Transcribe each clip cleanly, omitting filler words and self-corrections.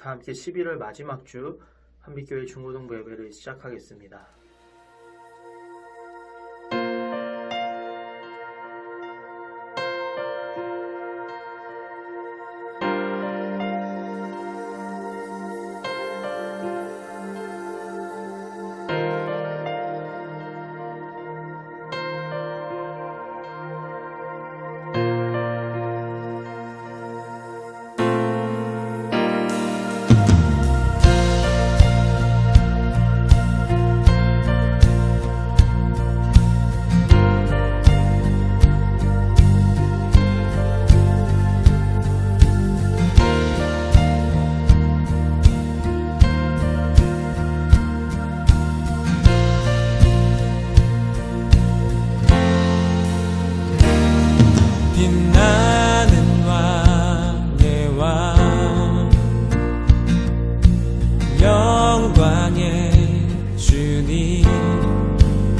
다 함께 11월 마지막 주 한빛교회 중고등부 예배를 시작하겠습니다. 빛나는 왕의 왕, 영광의 주님,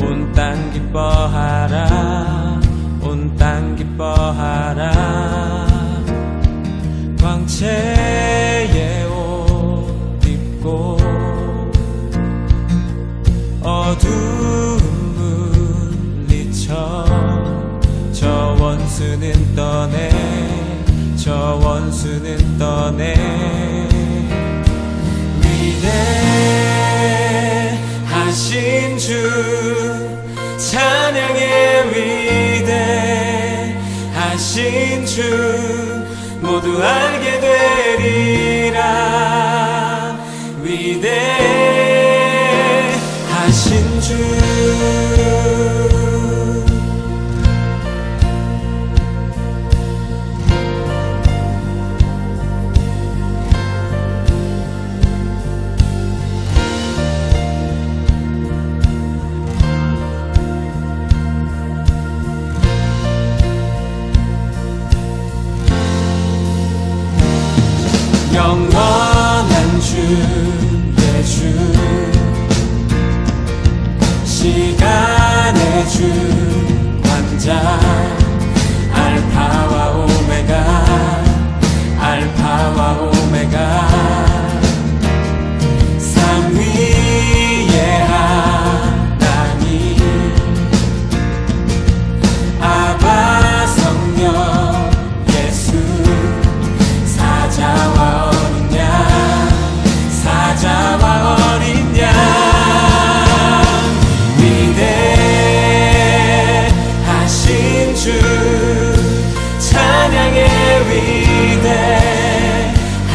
온 땅 기뻐하라, 온 땅 기뻐하라. 광채의 옷 입고 어두움 물리쳐 저 원수는 떠내, 저 원수는 떠내. 위대하신 주 찬양의 위대하신 주 모두 알게 되리라. 위대하신 주 영원한 주의 주, 시간의 주, 왕자, 알파와 오메가, 알파와 오메가. 삼위의 하나님, 아바 성령 예수, 사자와 사자와 어린 양. 위대하신 주 찬양의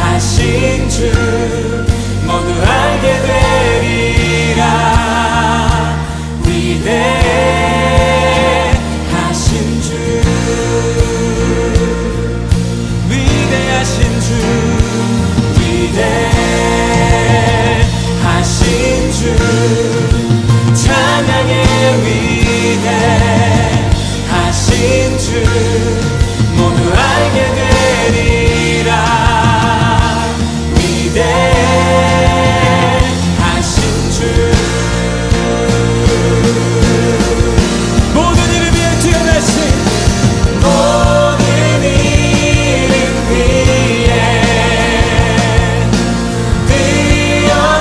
위대하신 주 모두 알게 되리라. 위대하신 주, 위대하신 주, 위대하신 주 찬양의 위대하신 주 모두 알게 되리라. 위대하신 주 모든 이름 위에 뛰어나신, 모든 이름 위에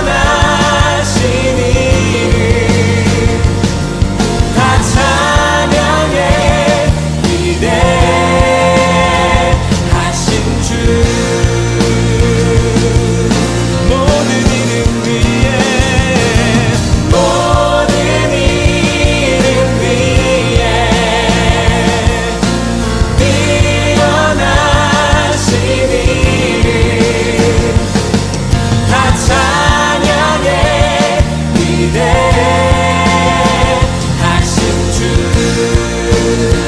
뛰어나신 이름 다 찬양해. 위대하신 주 모든 이름 위에, 모든 이름 위에 뛰어나신 이름 다 찬양해. 위대하신 주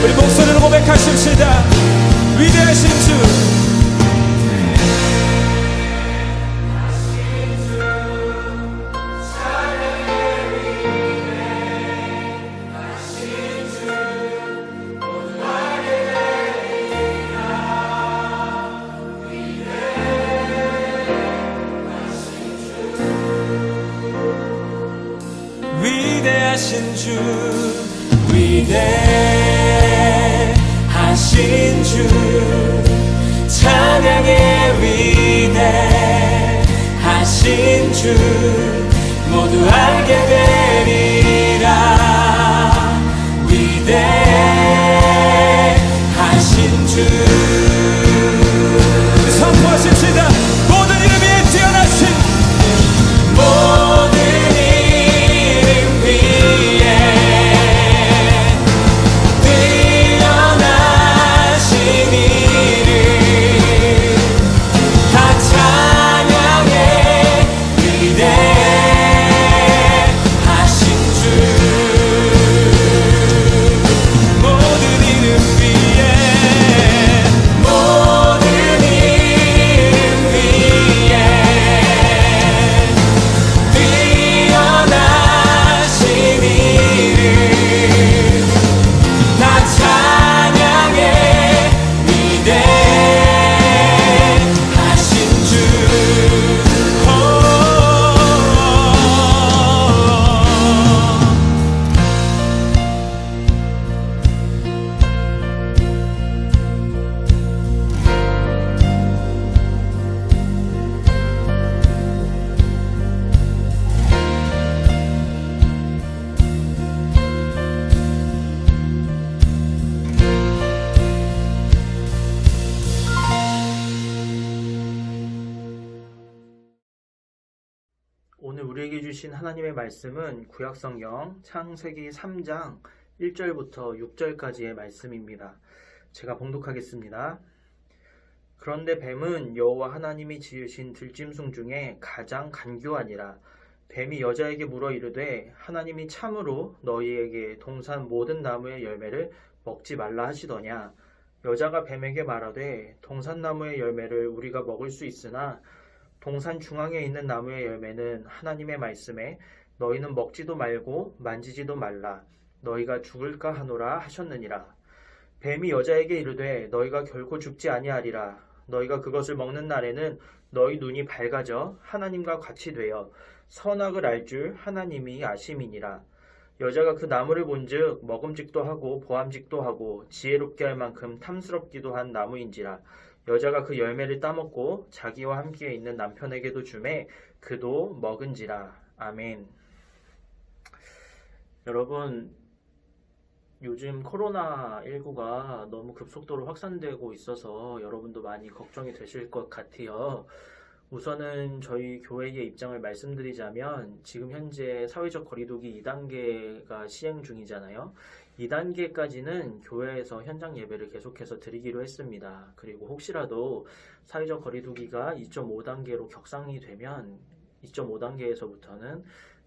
우리 목소리로 고백하십시다. 위대하신 주, 위대하신 주, 위대하신 주 찬양의 위대 위대하신 주 모두 알게 되리라. 위대하신 주 선포하십시다. 모든 이름 위에 뛰어나신 모든 이름 위에 뛰어나신 이름 다 찬양해. 위대하신 주 모든 이름 위에 모든 이름 위에 뛰어나신 이름 다 찬양해. 위대하신 주 오늘 우리에게 주신 하나님의 말씀은 구약성경 창세기 3장 1절부터 6절까지의 말씀입니다. 제가 봉독하겠습니다. 그런데 뱀은 여호와 하나님이 지으신 들짐승 중에 가장 간교하니라. 뱀이 여자에게 물어 이르되 하나님이 참으로 너희에게 동산 모든 나무의 열매를 먹지 말라 하시더냐. 여자가 뱀에게 말하되 동산나무의 열매를 우리가 먹을 수 있으나 동산 중앙에 있는 나무의 열매는 하나님의 말씀에 너희는 먹지도 말고 만지지도 말라. 너희가 죽을까 하노라 하셨느니라. 뱀이 여자에게 이르되 너희가 결코 죽지 아니하리라. 너희가 그것을 먹는 날에는 너희 눈이 밝아져 하나님과 같이 되어 선악을 알 줄 하나님이 아심이니라. 여자가 그 나무를 본즉 먹음직도 하고 보암직도 하고 지혜롭게 할 만큼 탐스럽기도 한 나무인지라. 여자가 그 열매를 따먹고 자기와 함께 있는 남편에게도 주매 그도 먹은지라. 아멘. 여러분, 요즘 코로나19가 너무 급속도로 확산되고 있어서 여러분도 많이 걱정이 되실 것 같아요. 우선은 저희 교회의 입장을 말씀드리자면 지금 현재 사회적 거리두기 2단계가 시행 중이잖아요. 2단계까지는 교회에서 현장 예배를 계속해서 드리기로 했습니다. 그리고 혹시라도 사회적 거리두기가 2.5단계로 격상이 되면 2.5단계에서부터는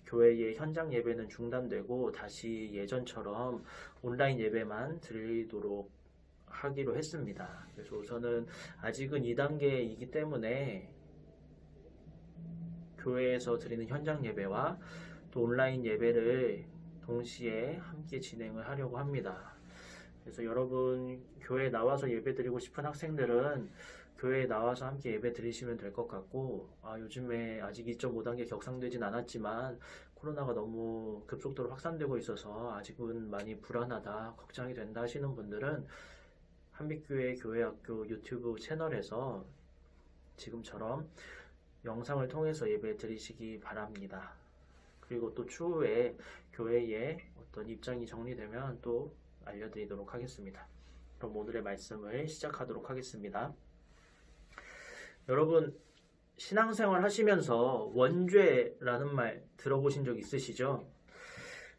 교회의 현장 예배는 중단되고 다시 예전처럼 온라인 예배만 드리도록 하기로 했습니다. 그래서 우선은 아직은 2단계이기 때문에 교회에서 드리는 현장 예배와 또 온라인 예배를 동시에 함께 진행을 하려고 합니다. 그래서 여러분 교회에 나와서 예배 드리고 싶은 학생들은 교회에 나와서 함께 예배 드리시면 될 것 같고, 요즘에 아직 2.5단계 격상되진 않았지만 코로나가 너무 급속도로 확산되고 있어서 아직은 많이 불안하다, 걱정이 된다 하시는 분들은 한빛교회 교회학교 유튜브 채널에서 지금처럼 영상을 통해서 예배 드리시기 바랍니다. 그리고 또 추후에 교회의 어떤 입장이 정리되면 또 알려드리도록 하겠습니다. 그럼 오늘의 말씀을 시작하도록 하겠습니다. 여러분, 신앙생활 하시면서 원죄라는 말 들어보신 적 있으시죠?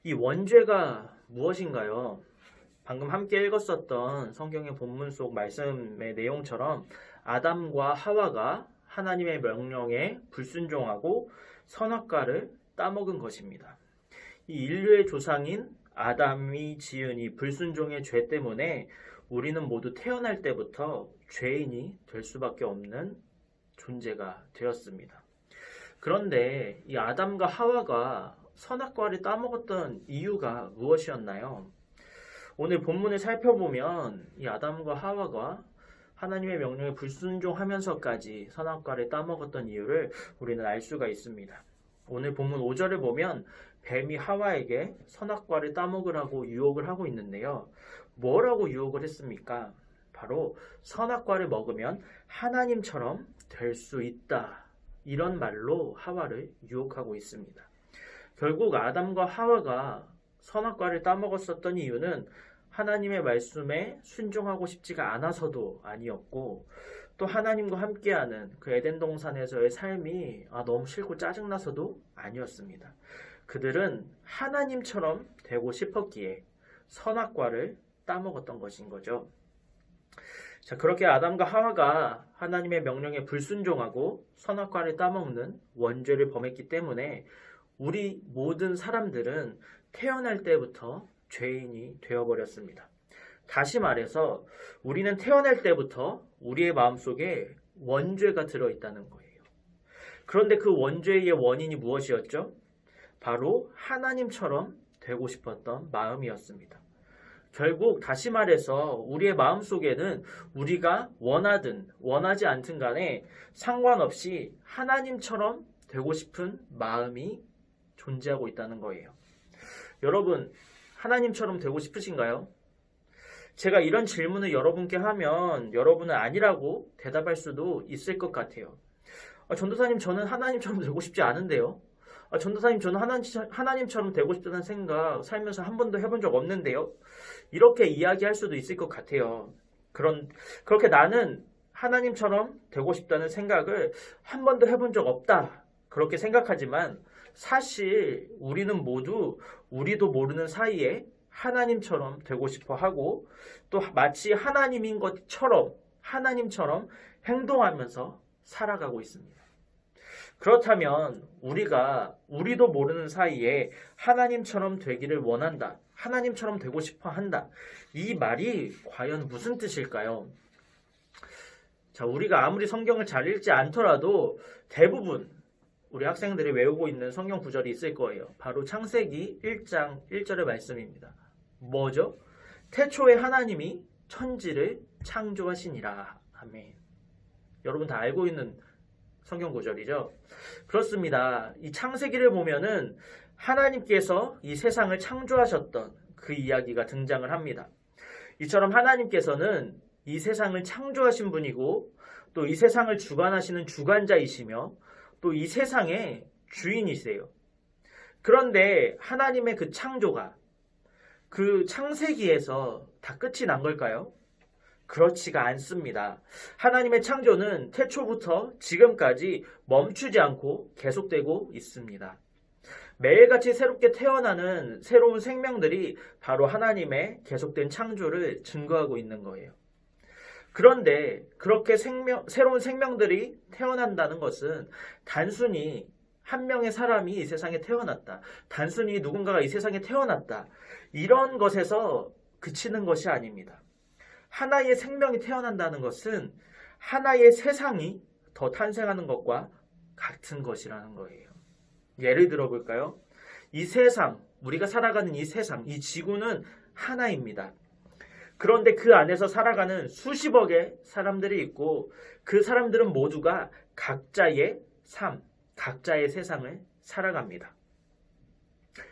이 원죄가 무엇인가요? 방금 함께 읽었었던 성경의 본문 속 말씀의 내용처럼 아담과 하와가 하나님의 명령에 불순종하고 선악과를 따먹은 것입니다. 이 인류의 조상인 아담이 지은 이 불순종의 죄 때문에 우리는 모두 태어날 때부터 죄인이 될 수밖에 없는 존재가 되었습니다. 그런데 이 아담과 하와가 선악과를 따먹었던 이유가 무엇이었나요? 오늘 본문을 살펴보면 이 아담과 하와가 하나님의 명령에 불순종하면서까지 선악과를 따먹었던 이유를 우리는 알 수가 있습니다. 오늘 본문 5절을 보면 뱀이 하와에게 선악과를 따먹으라고 유혹을 하고 있는데요. 뭐라고 유혹을 했습니까? 바로 선악과를 먹으면 하나님처럼 될 수 있다 이런 말로 하와를 유혹하고 있습니다. 결국 아담과 하와가 선악과를 따먹었었던 이유는 하나님의 말씀에 순종하고 싶지가 않아서도 아니었고, 또 하나님과 함께하는 그 에덴 동산에서의 삶이 너무 싫고 짜증나서도 아니었습니다. 그들은 하나님처럼 되고 싶었기에 선악과를 따먹었던 것인 거죠. 자, 그렇게 아담과 하와가 하나님의 명령에 불순종하고 선악과를 따먹는 원죄를 범했기 때문에 우리 모든 사람들은 태어날 때부터 죄인이 되어버렸습니다. 다시 말해서 우리는 태어날 때부터 우리의 마음속에 원죄가 들어있다는 거예요. 그런데 그 원죄의 원인이 무엇이었죠? 바로 하나님처럼 되고 싶었던 마음이었습니다. 결국 다시 말해서 우리의 마음속에는 우리가 원하든 원하지 않든 간에 상관없이 하나님처럼 되고 싶은 마음이 존재하고 있다는 거예요. 여러분, 하나님처럼 되고 싶으신가요? 제가 이런 질문을 여러분께 하면 여러분은 아니라고 대답할 수도 있을 것 같아요. 전도사님, 저는 하나님처럼 되고 싶지 않은데요. 전도사님, 저는 하나님처럼 되고 싶다는 생각 살면서 한 번도 해본 적 없는데요. 이렇게 이야기할 수도 있을 것 같아요. 그렇게 나는 하나님처럼 되고 싶다는 생각을 한 번도 해본 적 없다, 그렇게 생각하지만 사실 우리는 모두 우리도 모르는 사이에 하나님처럼 되고 싶어 하고, 또 마치 하나님인 것처럼 하나님처럼 행동하면서 살아가고 있습니다. 그렇다면 우리도 모르는 사이에 하나님처럼 되기를 원한다, 하나님처럼 되고 싶어 한다, 이 말이 과연 무슨 뜻일까요? 자, 우리가 아무리 성경을 잘 읽지 않더라도 대부분 우리 학생들이 외우고 있는 성경 구절이 있을 거예요. 바로 창세기 1장 1절의 말씀입니다. 뭐죠? 태초에 하나님이 천지를 창조하시니라. 아멘. 여러분 다 알고 있는 성경 구절이죠. 그렇습니다. 이 창세기를 보면은 하나님께서 이 세상을 창조하셨던 그 이야기가 등장을 합니다. 이처럼 하나님께서는 이 세상을 창조하신 분이고, 또 이 세상을 주관하시는 주관자이시며, 또 이 세상의 주인이세요. 그런데 하나님의 그 창조가 그 창세기에서 다 끝이 난 걸까요? 그렇지가 않습니다. 하나님의 창조는 태초부터 지금까지 멈추지 않고 계속되고 있습니다. 매일같이 새롭게 태어나는 새로운 생명들이 바로 하나님의 계속된 창조를 증거하고 있는 거예요. 그런데 그렇게 새로운 생명들이 태어난다는 것은 단순히 한 명의 사람이 이 세상에 태어났다, 단순히 누군가가 이 세상에 태어났다, 이런 것에서 그치는 것이 아닙니다. 하나의 생명이 태어난다는 것은 하나의 세상이 더 탄생하는 것과 같은 것이라는 거예요. 예를 들어 볼까요? 이 세상, 우리가 살아가는 이 세상, 이 지구는 하나입니다. 그런데 그 안에서 살아가는 수십억의 사람들이 있고, 그 사람들은 모두가 각자의 삶, 각자의 세상을 살아갑니다.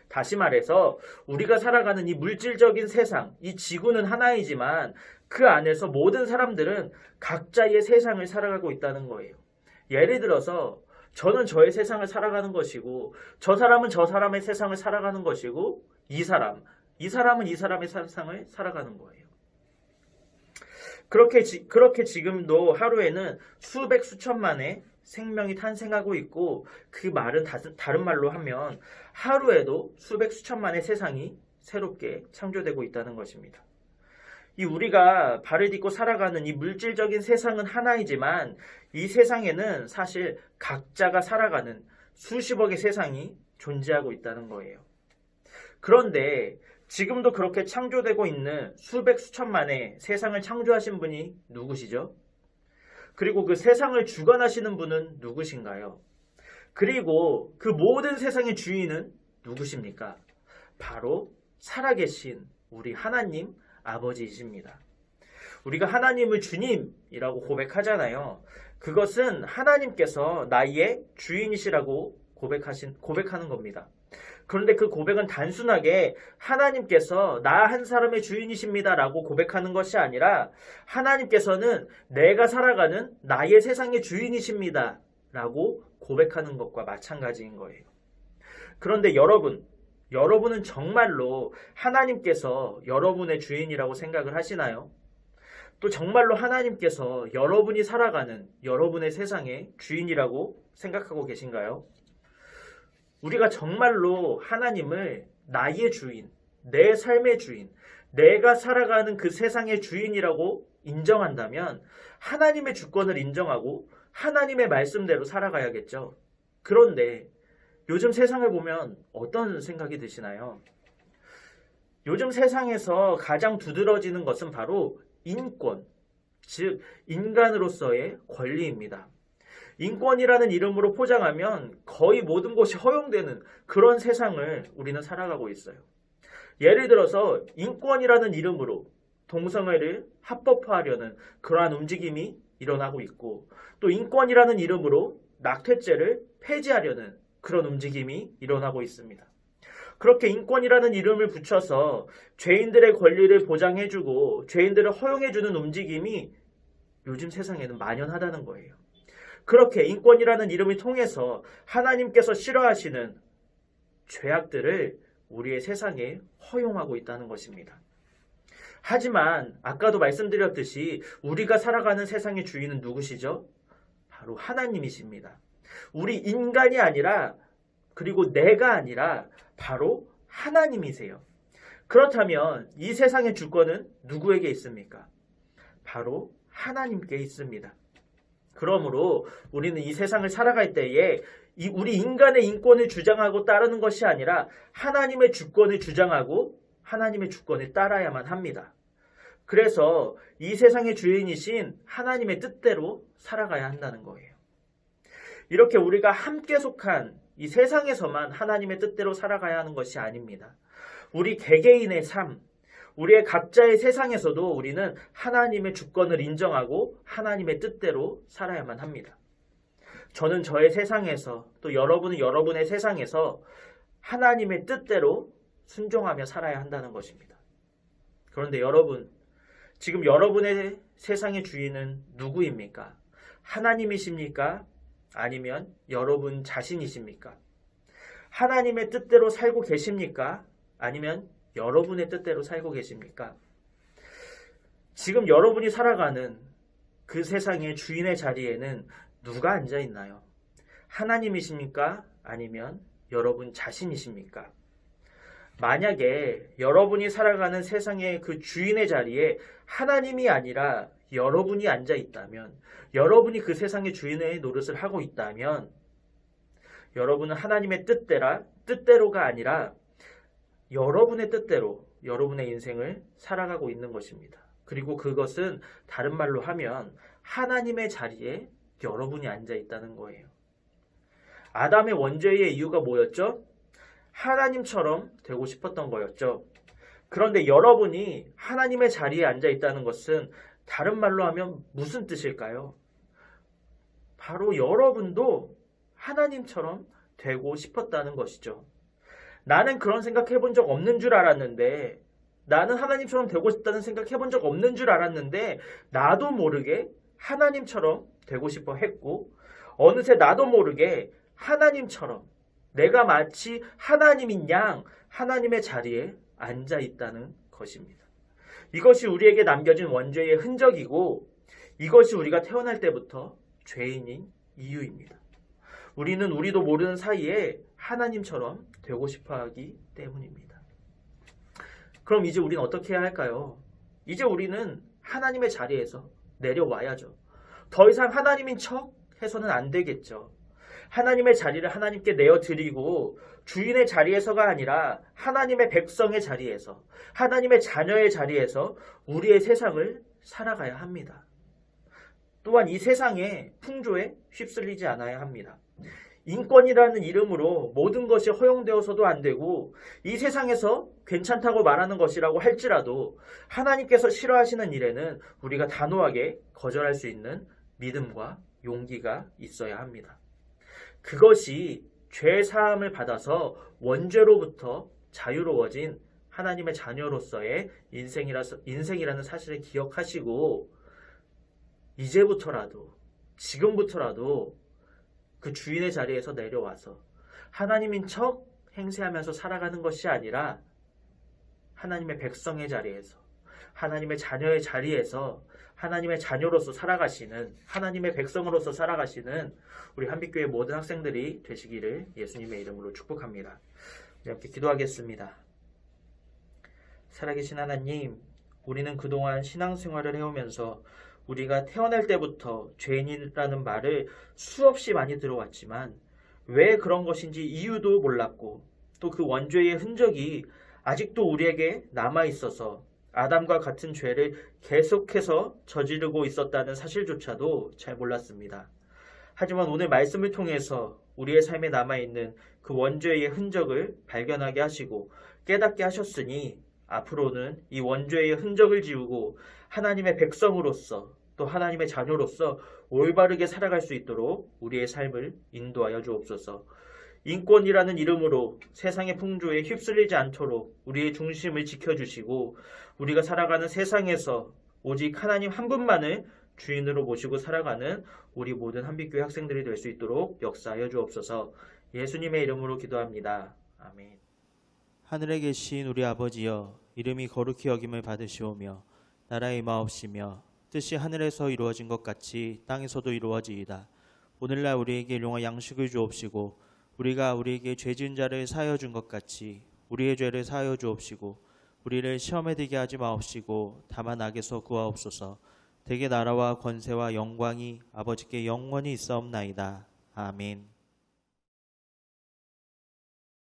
다시 말해서 우리가 살아가는 이 물질적인 세상, 이 지구는 하나이지만 그 안에서 모든 사람들은 각자의 세상을 살아가고 있다는 거예요. 예를 들어서 저는 저의 세상을 살아가는 것이고, 저 사람은 저 사람의 세상을 살아가는 것이고, 이 사람은 이 사람의 세상을 살아가는 거예요. 그렇게 지금도 하루에는 수백 수천만의 생명이 탄생하고 있고, 그 말은 다른 말로 하면 하루에도 수백 수천만의 세상이 새롭게 창조되고 있다는 것입니다. 이 우리가 발을 딛고 살아가는 이 물질적인 세상은 하나이지만 이 세상에는 사실 각자가 살아가는 수십억의 세상이 존재하고 있다는 거예요. 그런데 지금도 그렇게 창조되고 있는 수백 수천만의 세상을 창조하신 분이 누구시죠? 그리고 그 세상을 주관하시는 분은 누구신가요? 그리고 그 모든 세상의 주인은 누구십니까? 바로 살아계신 우리 하나님 아버지이십니다. 우리가 하나님을 주님이라고 고백하잖아요. 그것은 하나님께서 나의 주인이시라고 고백하는 겁니다. 그런데 그 고백은 단순하게 하나님께서 나 한 사람의 주인이십니다 라고 고백하는 것이 아니라, 하나님께서는 내가 살아가는 나의 세상의 주인이십니다 라고 고백하는 것과 마찬가지인 거예요. 그런데 여러분은 정말로 하나님께서 여러분의 주인이라고 생각을 하시나요? 또 정말로 하나님께서 여러분이 살아가는 여러분의 세상의 주인이라고 생각하고 계신가요? 우리가 정말로 하나님을 나의 주인, 내 삶의 주인, 내가 살아가는 그 세상의 주인이라고 인정한다면 하나님의 주권을 인정하고 하나님의 말씀대로 살아가야겠죠. 그런데 요즘 세상을 보면 어떤 생각이 드시나요? 요즘 세상에서 가장 두드러지는 것은 바로 인권, 즉 인간으로서의 권리입니다. 인권이라는 이름으로 포장하면 거의 모든 것이 허용되는 그런 세상을 우리는 살아가고 있어요. 예를 들어서 인권이라는 이름으로 동성애를 합법화하려는 그러한 움직임이 일어나고 있고, 또 인권이라는 이름으로 낙태죄를 폐지하려는 그런 움직임이 일어나고 있습니다. 그렇게 인권이라는 이름을 붙여서 죄인들의 권리를 보장해주고 죄인들을 허용해주는 움직임이 요즘 세상에는 만연하다는 거예요. 그렇게 인권이라는 이름을 통해서 하나님께서 싫어하시는 죄악들을 우리의 세상에 허용하고 있다는 것입니다. 하지만 아까도 말씀드렸듯이 우리가 살아가는 세상의 주인은 누구시죠? 바로 하나님이십니다. 우리 인간이 아니라, 그리고 내가 아니라 바로 하나님이세요. 그렇다면 이 세상의 주권은 누구에게 있습니까? 바로 하나님께 있습니다. 그러므로 우리는 이 세상을 살아갈 때에 우리 인간의 인권을 주장하고 따르는 것이 아니라 하나님의 주권을 주장하고 하나님의 주권을 따라야만 합니다. 그래서 이 세상의 주인이신 하나님의 뜻대로 살아가야 한다는 거예요. 이렇게 우리가 함께 속한 이 세상에서만 하나님의 뜻대로 살아가야 하는 것이 아닙니다. 우리 개개인의 삶, 우리의 각자의 세상에서도 우리는 하나님의 주권을 인정하고 하나님의 뜻대로 살아야만 합니다. 저는 저의 세상에서, 또 여러분은 여러분의 세상에서 하나님의 뜻대로 순종하며 살아야 한다는 것입니다. 그런데 여러분, 지금 여러분의 세상의 주인은 누구입니까? 하나님이십니까? 아니면 여러분 자신이십니까? 하나님의 뜻대로 살고 계십니까? 아니면 여러분의 뜻대로 살고 계십니까? 지금 여러분이 살아가는 그 세상의 주인의 자리에는 누가 앉아 있나요? 하나님이십니까? 아니면 여러분 자신이십니까? 만약에 여러분이 살아가는 세상의 그 주인의 자리에 하나님이 아니라 여러분이 앉아 있다면, 여러분이 그 세상의 주인의 노릇을 하고 있다면, 여러분은 하나님의 뜻대로가 아니라 여러분의 뜻대로 여러분의 인생을 살아가고 있는 것입니다. 그리고 그것은 다른 말로 하면 하나님의 자리에 여러분이 앉아 있다는 거예요. 아담의 원죄의 이유가 뭐였죠? 하나님처럼 되고 싶었던 거였죠. 그런데 여러분이 하나님의 자리에 앉아 있다는 것은 다른 말로 하면 무슨 뜻일까요? 바로 여러분도 하나님처럼 되고 싶었다는 것이죠. 나는 그런 생각 해본 적 없는 줄 알았는데, 나는 하나님처럼 되고 싶다는 생각 해본 적 없는 줄 알았는데, 나도 모르게 하나님처럼 되고 싶어 했고, 어느새 나도 모르게 하나님처럼, 내가 마치 하나님인 양 하나님의 자리에 앉아 있다는 것입니다. 이것이 우리에게 남겨진 원죄의 흔적이고, 이것이 우리가 태어날 때부터 죄인인 이유입니다. 우리는 우리도 모르는 사이에 하나님처럼 되고 싶어하기 때문입니다. 그럼 이제 우리는 어떻게 해야 할까요? 이제 우리는 하나님의 자리에서 내려와야죠. 더 이상 하나님인 척 해서는 안 되겠죠. 하나님의 자리를 하나님께 내어드리고 주인의 자리에서가 아니라 하나님의 백성의 자리에서, 하나님의 자녀의 자리에서 우리의 세상을 살아가야 합니다. 또한 이 세상의 풍조에 휩쓸리지 않아야 합니다. 인권이라는 이름으로 모든 것이 허용되어서도 안 되고, 이 세상에서 괜찮다고 말하는 것이라고 할지라도 하나님께서 싫어하시는 일에는 우리가 단호하게 거절할 수 있는 믿음과 용기가 있어야 합니다. 그것이 죄 사함을 받아서 원죄로부터 자유로워진 하나님의 자녀로서의 인생이라는 사실을 기억하시고, 이제부터라도, 지금부터라도 그 주인의 자리에서 내려와서 하나님인 척 행세하면서 살아가는 것이 아니라 하나님의 백성의 자리에서, 하나님의 자녀의 자리에서 하나님의 자녀로서 살아가시는, 하나님의 백성으로서 살아가시는 우리 한빛교회 모든 학생들이 되시기를 예수님의 이름으로 축복합니다. 우리 함께 기도하겠습니다. 살아계신 하나님, 우리는 그동안 신앙생활을 해오면서 우리가 태어날 때부터 죄인이라는 말을 수없이 많이 들어왔지만 왜 그런 것인지 이유도 몰랐고, 또 그 원죄의 흔적이 아직도 우리에게 남아있어서 아담과 같은 죄를 계속해서 저지르고 있었다는 사실조차도 잘 몰랐습니다. 하지만 오늘 말씀을 통해서 우리의 삶에 남아있는 그 원죄의 흔적을 발견하게 하시고 깨닫게 하셨으니 앞으로는 이 원죄의 흔적을 지우고 하나님의 백성으로서, 또 하나님의 자녀로서 올바르게 살아갈 수 있도록 우리의 삶을 인도하여 주옵소서. 인권이라는 이름으로 세상의 풍조에 휩쓸리지 않도록 우리의 중심을 지켜주시고, 우리가 살아가는 세상에서 오직 하나님 한 분만을 주인으로 모시고 살아가는 우리 모든 한빛교회 학생들이 될 수 있도록 역사하여 주옵소서. 예수님의 이름으로 기도합니다. 아멘. 하늘에 계신 우리 아버지여, 이름이 거룩히 여김을 받으시오며 나라의 임하옵시며 뜻이 하늘에서 이루어진 것 같이 땅에서도 이루어지이다. 오늘날 우리에게 일용할 양식을 주옵시고, 우리가 우리에게 죄 지은 자를 사하여 준 것 같이 우리의 죄를 사하여 주옵시고, 우리를 시험에 들게 하지 마옵시고 다만 악에서 구하옵소서. 대개 나라와 권세와 영광이 아버지께 영원히 있사옵나이다. 아멘.